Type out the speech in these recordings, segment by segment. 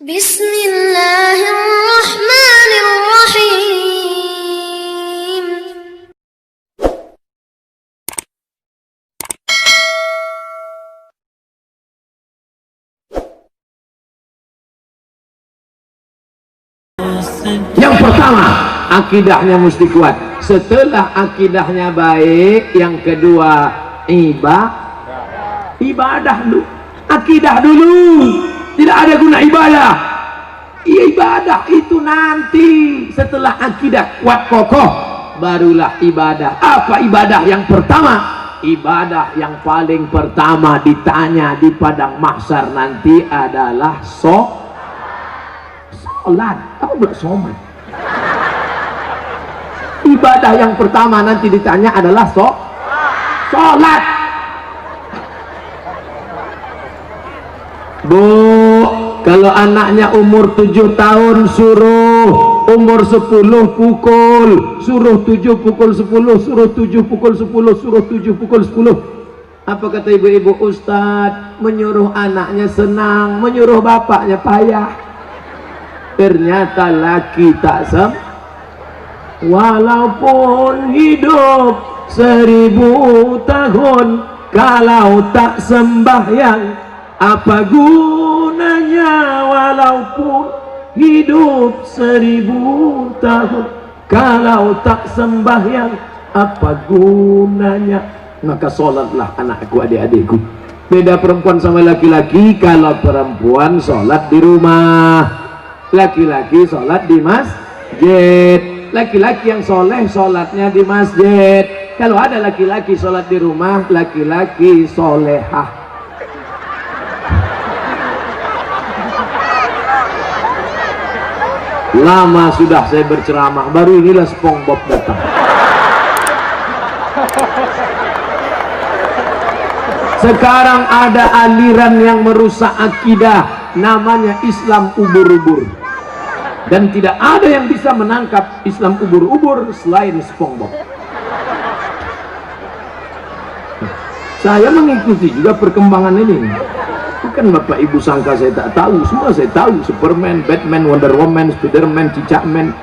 Bismillahirrahmanirrahim. Yang pertama, akidahnya mesti kuat. Setelah akidahnya baik, yang kedua ibadah dulu. Akidah dulu. Tidak ada guna ibadah. Ibadah itu nanti setelah akidah kuat kokoh, barulah ibadah. Apa ibadah yang pertama? Ibadah yang paling pertama ditanya di padang mahsyar nanti adalah sholat. Apa buat somat? Ibadah yang pertama nanti ditanya adalah sholat. Bu, kalau anaknya umur 7 tahun suruh, umur 10 pukul, suruh 7 pukul 10, suruh 7 pukul 10, suruh 7 pukul 10. Apa kata ibu-ibu? Ustadz, menyuruh anaknya senang, menyuruh bapaknya payah. Ternyata laki tak walaupun hidup 1000 tahun, kalau tak sembahyang apa gunanya? Walaupun hidup 1000 tahun, kalau tak sembahyang apa gunanya? Maka sholatlah anakku, adik-adikku. Beda perempuan sama laki-laki. Kalau perempuan sholat di rumah, laki-laki sholat di masjid. Laki-laki yang soleh sholatnya di masjid. Kalau ada laki-laki sholat di rumah, laki-laki solehah. Lama sudah saya berceramah, baru inilah SpongeBob datang. Sekarang ada aliran yang merusak akidah, namanya Islam ubur-ubur. Dan tidak ada yang bisa menangkap Islam ubur-ubur selain SpongeBob. Saya mengikuti juga perkembangan ini. Bukan Bapak Ibu sangka saya tak tahu, semua saya tahu. Superman, Batman, Wonder Woman, Spiderman, Cicakman.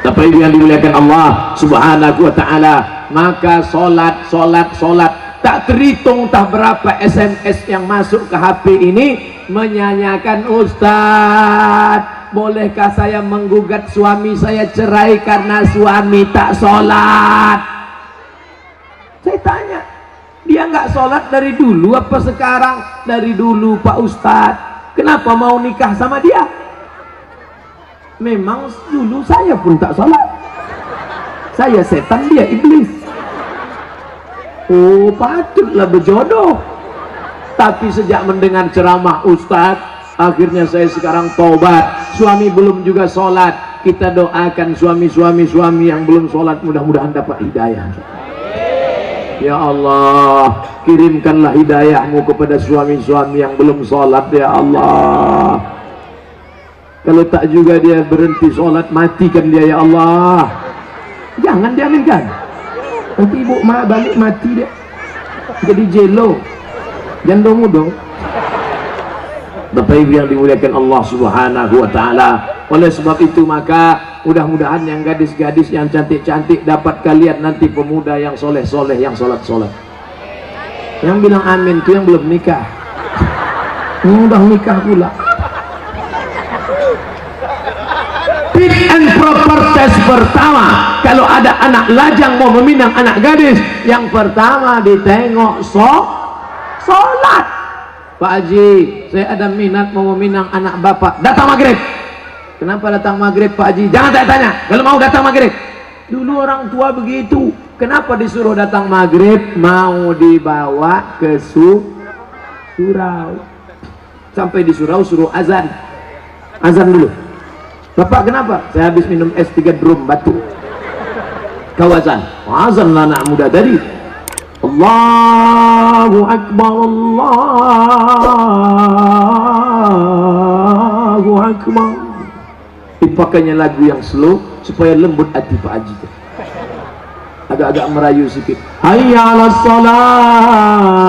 Bapak Ibu yang dimuliakan Allah Subhanahu wa ta'ala, maka sholat tak terhitung tak berapa SMS yang masuk ke HP ini menyanyikan, Ustadz, bolehkah saya menggugat suami saya cerai karena suami tak sholat? Saya tanya, dia nggak sholat dari dulu apa sekarang? Dari dulu Pak Ustadz. Kenapa mau nikah sama dia? Memang dulu saya pun tak sholat. Saya setan, dia iblis. Oh, patutlah berjodoh. Tapi sejak mendengar ceramah Ustadz, akhirnya saya sekarang taubat. Suami belum juga sholat. Kita doakan suami yang belum sholat, mudah-mudahan dapat hidayah. Ya Allah, kirimkanlah hidayahmu kepada suami-suami yang belum sholat, ya Allah. Kalau tak juga dia berhenti sholat, matikan dia, ya Allah. Jangan diaminkan. Nanti ibu balik mati dia, jadi jelo, jando mudo. Bapak Ibu yang dimuliakan Allah Subhanahu wa ta'ala, oleh sebab itu maka mudah-mudahan yang gadis-gadis yang cantik-cantik dapat kalian nanti pemuda yang soleh-soleh, yang sholat-sholat. Yang bilang amin itu yang belum nikah, yang udah nikah pula. Fit and proper test pertama, kalau ada anak lajang mau meminang anak gadis, yang pertama ditengok sholat. Pak Haji, saya ada minat mau meminang anak bapak. Datang maghrib. Kenapa datang maghrib Pak Haji? Jangan tanya, kalau mau datang maghrib. Dulu orang tua begitu. Kenapa disuruh datang maghrib? Mau dibawa ke surau. Sampai di surau suruh azan. Azan dulu. Bapak kenapa? Saya habis minum es 3 drum batu. Kau azan. Azan lah anak muda tadi. Allahu Akbar, Allahu Akbar. Dipakainya lagu yang slow supaya lembut hati Pak Haji. Agak-agak merayu sedikit. Hayya 'alas shalah.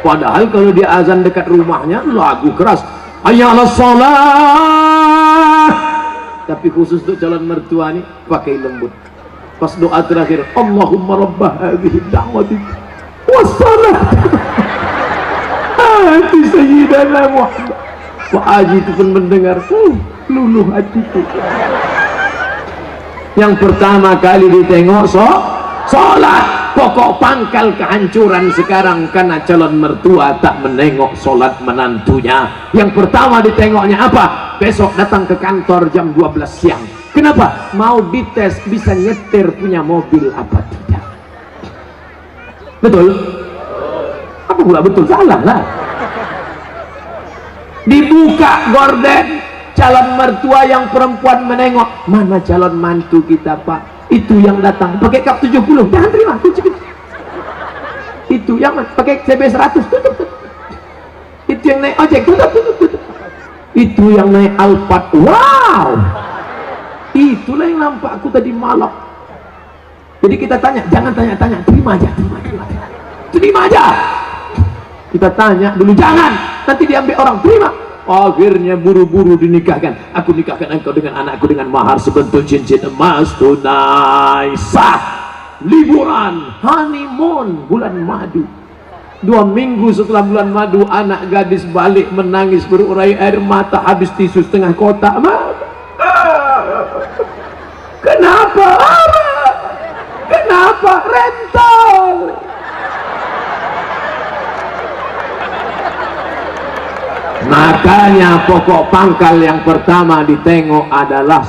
Padahal kalau dia azan dekat rumahnya lagu keras, hayya 'alas shalah. Tapi khusus untuk calon mertua nih pakai lembut. Pas doa terakhir, Allahumma rabbah hadhihi da'wati wassalam ati sayyidana Muhammad. Pak Haji itu pun mendengar, luluh hatiku. Yang pertama kali ditengok sholat. Pokok pangkal kehancuran sekarang karena calon mertua tak menengok sholat menantunya. Yang pertama ditengoknya apa? Besok datang ke kantor jam 12 siang. Kenapa? Mau dites bisa nyetir punya mobil apa tidak. Betul? Apa pula betul? Salah lah. Dibuka gorden, calon mertua yang perempuan menengok, mana calon mantu kita pak? Itu yang datang pakai kap 70, jangan terima. Itu yang pakai CB 100, tutup. Itu yang naik ojek, tutup. Itu yang naik Alphard, wow, itulah yang nampak aku tadi malam. Jadi kita tanya, jangan tanya-tanya, terima aja. Kita tanya dulu, jangan, nanti diambil orang, terima. Akhirnya buru-buru dinikahkan. Aku nikahkan engkau dengan anakku dengan mahar sebentuk cincin emas tunai sah. Liburan honeymoon bulan madu. 2 minggu setelah bulan madu, anak gadis balik menangis berurai air mata, habis tisu setengah kotak. Kenapa? Kenapa? Rental. Makanya pokok pangkal yang pertama ditengok adalah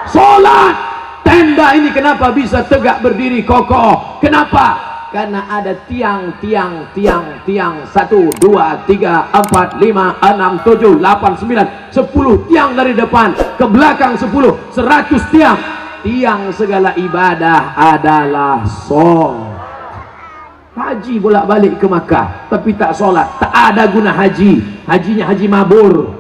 sholat. Tenda ini kenapa bisa tegak berdiri kokoh? Kenapa? Karena ada tiang 1, 2, 3, 4, 5, 6, 7, 8, 9, 10 tiang dari depan ke belakang, 100 tiang. Tiang segala ibadah adalah sholat. Haji bolak-balik ke Makkah tapi tak sholat, tak ada guna haji. Hajinya haji mabur,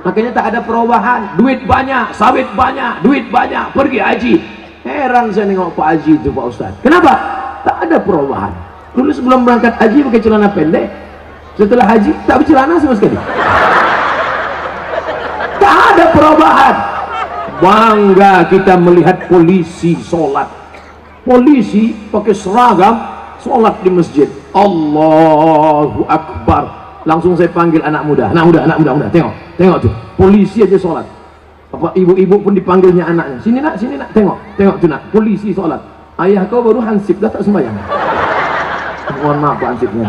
makanya tak ada perubahan. Duit banyak, sawit banyak, duit banyak, pergi haji. Heran saya nengok Pak Haji itu, Pak Ustadz, kenapa? Tak ada perubahan. Dulu sebelum berangkat haji pakai celana pendek, setelah haji tak bercelana sama sekali. Tak ada perubahan. Bangga kita melihat polisi sholat. Polisi pakai seragam sholat di masjid. Allahu Akbar. Langsung saya panggil anak muda, tengok tuh, polisi aja sholat. Apa ibu-ibu pun dipanggilnya anaknya, sini nak, tengok tuh nak, polisi sholat. Ayah kau baru hansip dah tak sembahyang. Mohon maaf Pak hansipnya.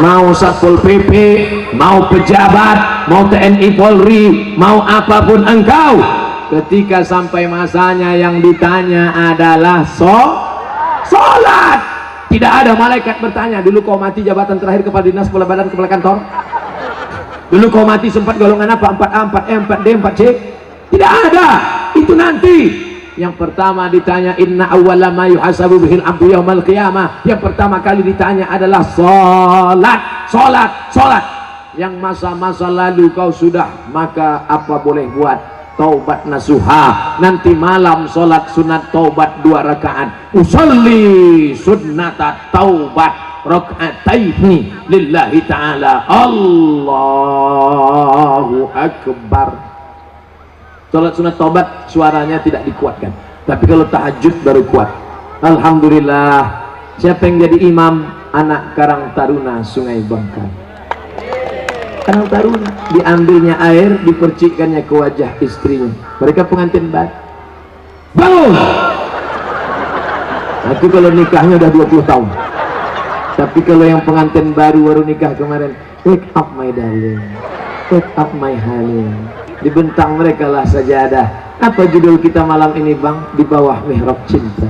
Mau Satpol PP, mau pejabat, mau TNI Polri, mau apapun engkau, ketika sampai masanya yang ditanya adalah sholat. Tidak ada malaikat bertanya, dulu kau mati jabatan terakhir kepala dinas, kepala badan, kepala kantor. Dulu kau mati sempat golongan apa? 4A, 4E, 4D, 4C. Tidak ada. Itu nanti. Yang pertama ditanya, inna awwala ma yuhasabu bihil abdu yaumal qiyamah. Yang pertama kali ditanya adalah sholat. Yang masa-masa lalu kau sudah, maka apa boleh buat? Taubat nasuha. Nanti malam sholat sunat taubat 2 rakaat. Usolli sunnata taubat raka'ataini lillahi ta'ala. Allahu Akbar. Sholat sunat taubat suaranya tidak dikuatkan, tapi kalau tahajud baru kuat. Alhamdulillah. Siapa yang jadi imam? Anak Karang Taruna Sungai Bangka. Karang Taruna, diambilnya air, dipercikkannya ke wajah istrinya. Mereka pengantin baru. Bangun! Nah, itu kalau nikahnya udah 20 tahun. Tapi kalau yang pengantin baru nikah kemarin, wake up my darling, wake up my honey. Dibentang mereka lah sajadah. Apa judul kita malam ini bang? Di bawah mihrab cinta.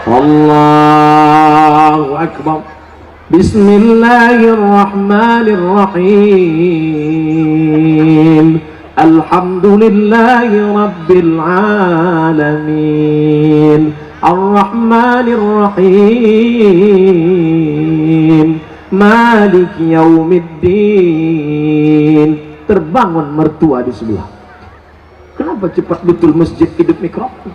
Allahu Akbar. Bismillahirrahmanirrahim. Alhamdulillahi Rabbil Alamin. Ar-Rahmanir-Rahim. Malik Yaumiddin. Terbangun mertua di sebelah. Kenapa cepat betul masjid hidup mikrofon?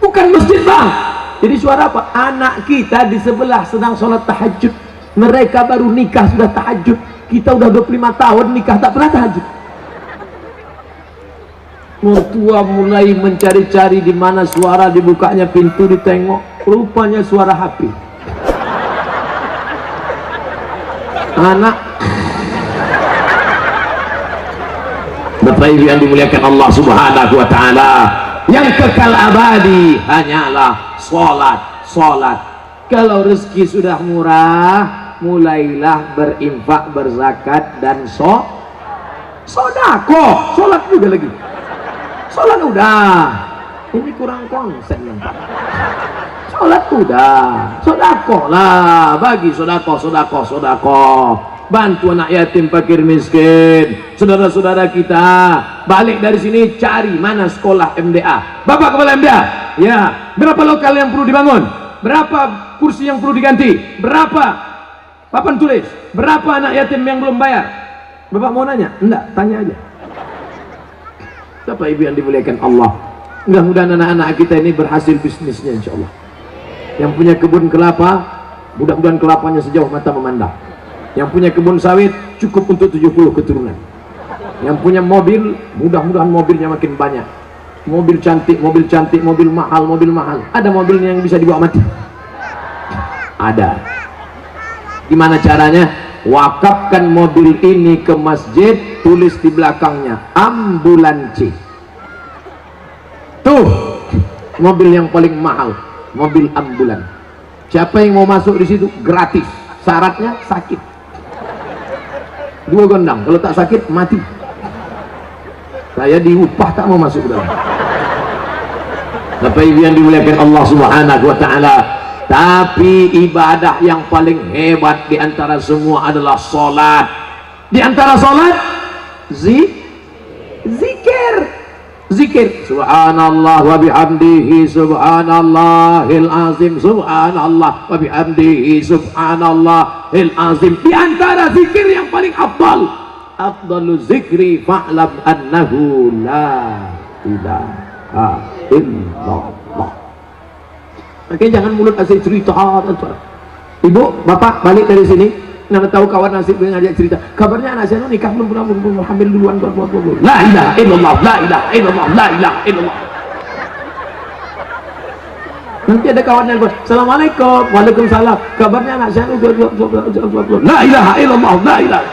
Bukan masjid bang, Jadi suara apa? Anak kita di sebelah sedang sholat tahajud, mereka baru nikah sudah tahajud. Kita udah 25 tahun nikah tak pernah tahajud. Mertua mulai mencari-cari di mana suara, dibukanya pintu, ditengok, rupanya suara HP. Anak Bapak Ibu yang dimuliakan Allah Subhanahu wa taala, yang kekal abadi hanyalah salat. Kalau rezeki sudah murah, mulailah berinfak, berzakat dan sedekah. Salat juga lagi. Salat udah. Ini kurang konsen yang Pak. Salat udah. Sedekah lah, bagi sedekah. Bantu anak yatim, fakir miskin, saudara-saudara kita. Balik dari sini cari mana sekolah MDA. Bapak kepala MDA, ya, berapa lokal yang perlu dibangun, berapa kursi yang perlu diganti, berapa papan tulis, berapa anak yatim yang belum bayar. Bapak mau nanya? Enggak, tanya aja. Bapak Ibu yang dimuliakan Allah, mudah-mudahan anak-anak kita ini berhasil bisnisnya insya Allah. Yang punya kebun kelapa, mudah-mudahan kelapanya sejauh mata memandang. Yang punya kebun sawit cukup untuk 70 keturunan. Yang punya mobil, mudah-mudahan mobilnya makin banyak. Mobil cantik, mobil mahal. Ada mobilnya yang bisa dibawa mati? Ada. Gimana caranya? Wakafkan mobil ini ke masjid, tulis di belakangnya ambulansi. Tuh, mobil yang paling mahal, mobil ambulan. Siapa yang mau masuk di situ? Gratis. Syaratnya sakit. 2 gondang, kalau tak sakit mati. Saya diupah tak mau masuk ke dalam. Bapak Ibu yang dimuliakan Allah Subhanahu wa taala, tapi ibadah yang paling hebat di antara semua adalah salat. Di antara salat zikir. Subhanallah wa bihamdihi subhanallahil azim, subhanallah wa bihamdihi subhanallahil azim. Di antara zikir yang paling afdalu zikri fa'lam annahu la ilaha illallah. Makanya jangan mulut asik cerita. Ibu, bapak balik dari sini, nana tahu kawan nasib dengan dia cerita, kabarnya anak saya nikah belum hamil duluan. La ilaha illallah, la ilaha illallah, la ilaha illallah. Nanti ada kawan yang bilang, assalamualaikum, waalaikumsalam, kabarnya anak saya la ilaha illallah, la ilaha.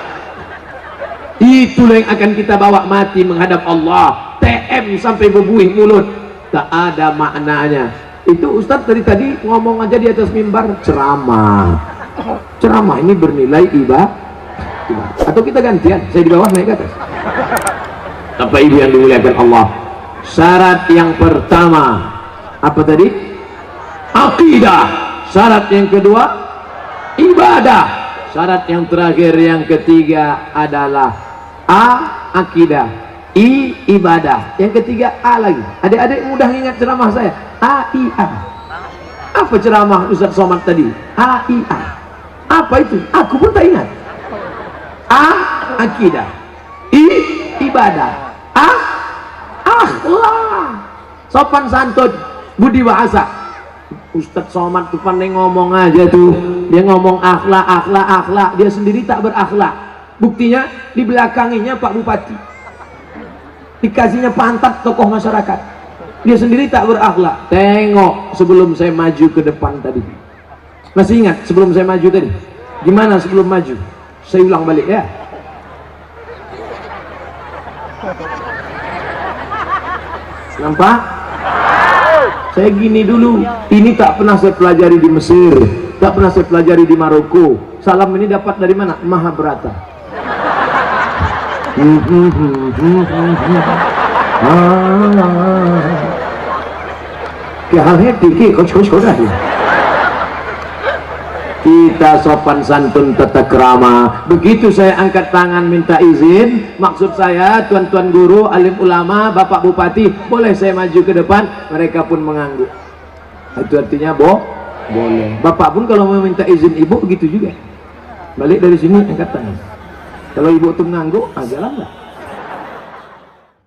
Itulah yang akan kita bawa mati menghadap Allah. TM sampai berbuih mulut, tak ada maknanya. Itu Ustadz dari tadi ngomong aja di atas mimbar, ceramah ini bernilai ibadah. Atau kita gantian, saya di bawah naik ke atas. Bapak Ibu yang dimuliakan Allah, syarat yang pertama apa tadi? Akidah. Syarat yang kedua ibadah. Syarat yang terakhir, yang ketiga adalah akidah, ibadah. Yang ketiga lagi. Adik-adik mudah ingat ceramah saya. Apa ceramah Ustaz Somad tadi? Apa itu? Aku pun tak ingat. Akidah, ibadah, akhlak, sopan santun, budi bahasa. Ustaz Somad tuh pandai ngomong aja tuh. Dia ngomong akhlak. Dia sendiri tak berakhlak. Buktinya di belakanginya Pak Bupati, dikasihnya pantat tokoh masyarakat. Dia sendiri tak berakhlak. Tengok sebelum saya maju ke depan tadi. Masih ingat sebelum saya maju tadi? Gimana sebelum maju? Saya ulang balik ya. Nampak? Saya gini dulu. Ini tak pernah saya pelajari di Mesir, tak pernah saya pelajari di Maroko. Salam ini dapat dari mana? Mahabharata. Kita sopan santun, tata krama. Begitu saya angkat tangan minta izin, maksud saya tuan-tuan guru, alim ulama, bapak bupati, boleh saya maju ke depan? Mereka pun mengangguk. Itu artinya boleh. Bapak pun kalau mau minta izin ibu begitu juga. Balik dari sini angkat tangan. Kalau ibu tuh mengangguk, jalan lah.